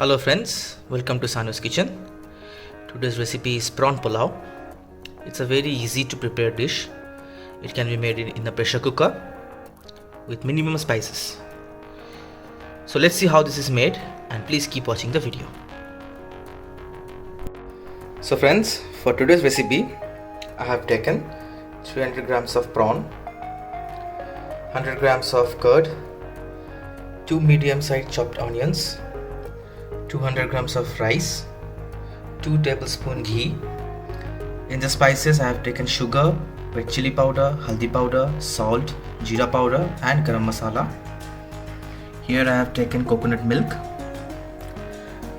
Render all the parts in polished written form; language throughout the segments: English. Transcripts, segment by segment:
Hello friends, welcome to Sanu's kitchen. Today's recipe is prawn pulao. It's a very easy to prepare dish. It can be made in a pressure cooker with minimum spices. So let's see how this is made, and please keep watching the video. So friends, for today's recipe I have taken 300 grams of prawn, 100 grams of curd, 2 medium-sized chopped onions, 200 grams of rice, 2 tablespoon ghee. In the spices I have taken sugar, red chili powder, haldi powder, salt, jeera powder and garam masala. Here I have taken coconut milk,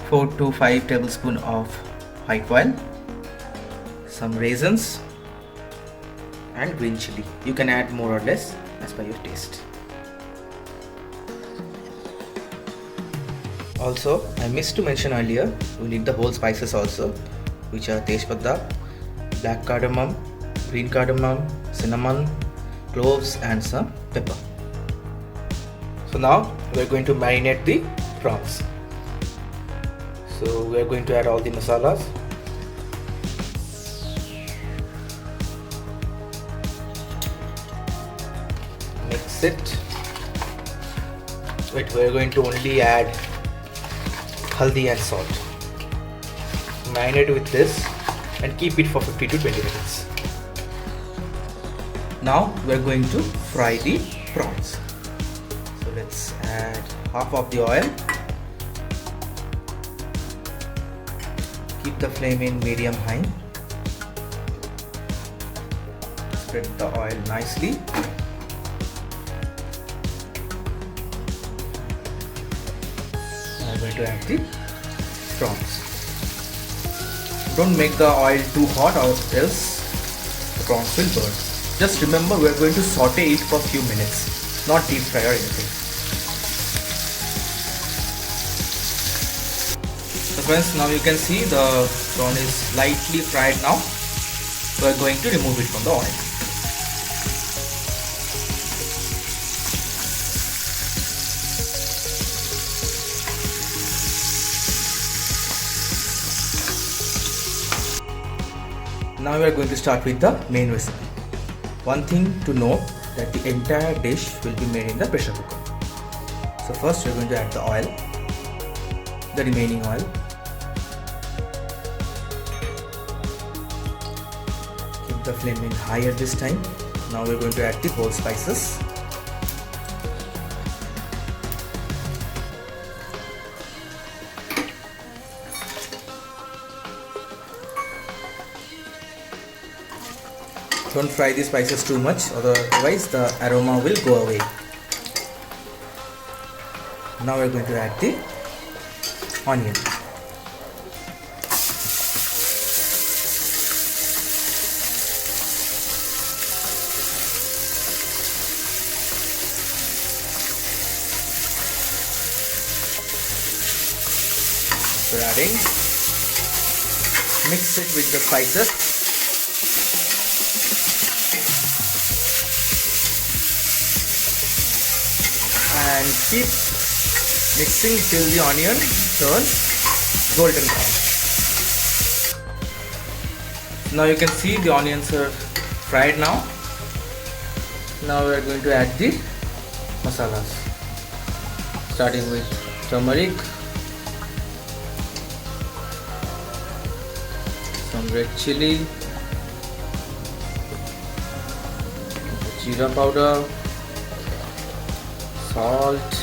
4 to 5 tablespoon of white oil, some raisins and green chili. You can add more or less as per your taste. Also, I missed to mention earlier, we need the whole spices also, which are tejpatha, black cardamom, green cardamom, cinnamon, cloves and some pepper. So now we are going to marinate the prawns. So we are going to add all the masalas. Mix it. Wait, we are going to only add haldi and salt. Marinate with this and keep it for 50 to 20 minutes. Now we are going to fry the prawns. So let's add half of the oil. Keep the flame in medium high. Spread the oil nicely. I'm going to add the prawns. Don't make the oil too hot or else the prawns will burn. Just remember, we are going to saute it for a few minutes, not deep fry or anything. So friends, now you can see the prawn is slightly fried now. We are going to remove it from the oil. Now we are going to start with the main recipe. One thing to note, that the entire dish will be made in the pressure cooker. So first we are going to add the oil, the remaining oil. Keep the flame in higher this time. Now we are going to add the whole spices. Don't fry the spices too much, otherwise the aroma will go away. Now we are going to add the onion. After adding, mix it with the spices. And keep mixing till the onion turns golden brown. Now you can see the onions are fried now. Now we are going to add the masalas, starting with turmeric, some red chili, jeera powder, salt,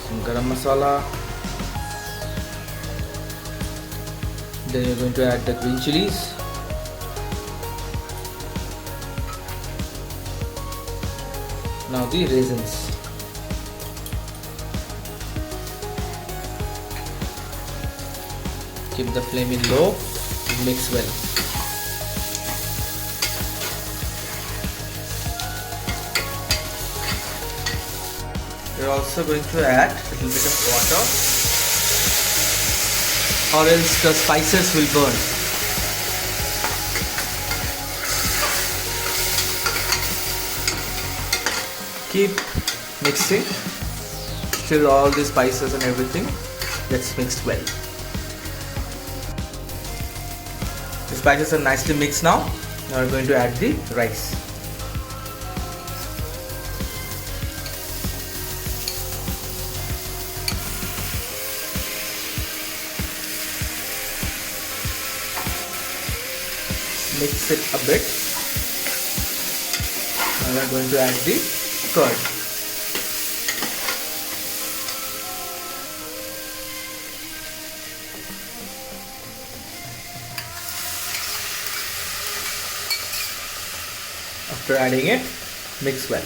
some garam masala. Then you're going to add the green chilies. Now the raisins. Keep the flame in low and mix well. We're also going to add a little bit of water, or else the spices will burn. Keep mixing. till all the spices and everything gets mixed well. The spices are nicely mixed now. Now we're going to add the rice. Mix it a bit. Now we're going to add the curd. After adding it, mix well.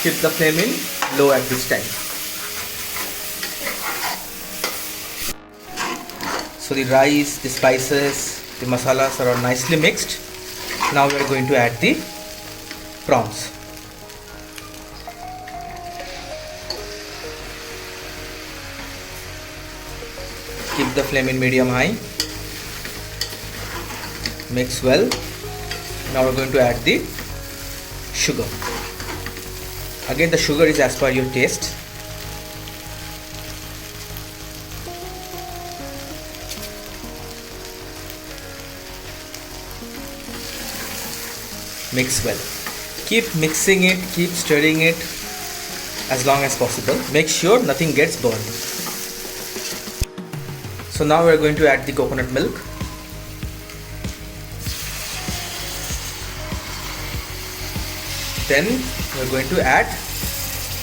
Keep the flame in low at this time. So the rice, the spices, the masalas are all nicely mixed. Now we are going to add the prawns. Keep the flame in medium high. Mix well. Now we're going to add the sugar. Again, the sugar is as per your taste. Mix well. Keep mixing it, keep stirring it as long as possible. Make sure nothing gets burned. So now we are going to add the coconut milk. Then we are going to add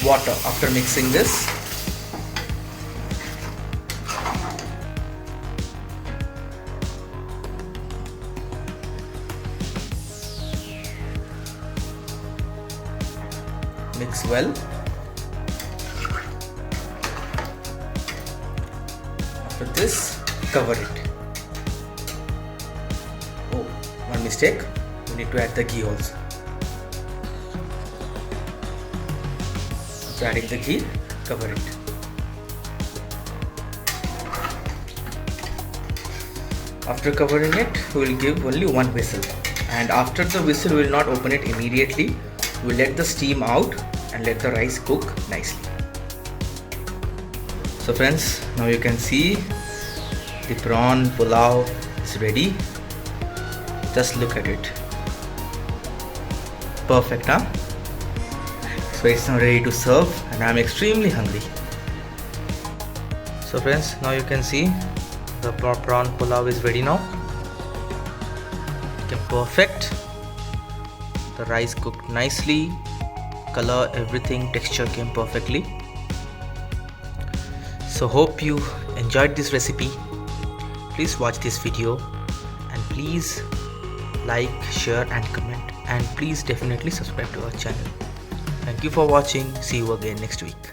water after mixing this. Mix well. After this, cover it. Oh, one mistake. We need to add the ghee also. After adding the ghee, cover it. After covering it, we will give only one whistle. And after the whistle, we will not open it immediately. We will let the steam out and let the rice cook nicely. So friends, now you can see the prawn pulao is ready. Just look at it. Perfect, huh? So it's now ready to serve and I'm extremely hungry. So friends, now you can see the prawn pulao is ready now. Okay, perfect. The rice cooked nicely, color, everything, texture came perfectly. So hope you enjoyed this recipe. Please watch this video and please like, share and comment, and please definitely subscribe to our channel. Thank you for watching. See you again next week.